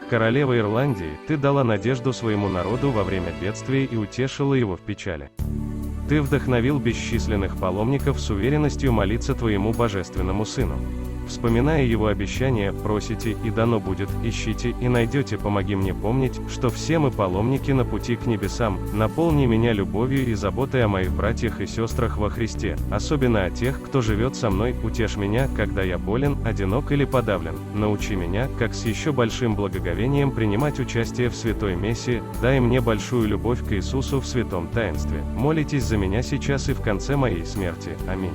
Королева Ирландии, ты дала надежду своему народу во время бедствия и утешила его в печали. Ты вдохновил бесчисленных паломников с уверенностью молиться твоему божественному Сыну. Вспоминая его обещание, просите, и дано будет, ищите, и найдете. Помоги мне помнить, что все мы паломники на пути к небесам. Наполни меня любовью и заботой о моих братьях и сестрах во Христе, особенно о тех, кто живет со мной. Утешь меня, когда я болен, одинок или подавлен. Научи меня, как с еще большим благоговением принимать участие в святой мессе. Дай мне большую любовь к Иисусу в святом таинстве. Молитесь за меня сейчас и в конце моей смерти. Аминь.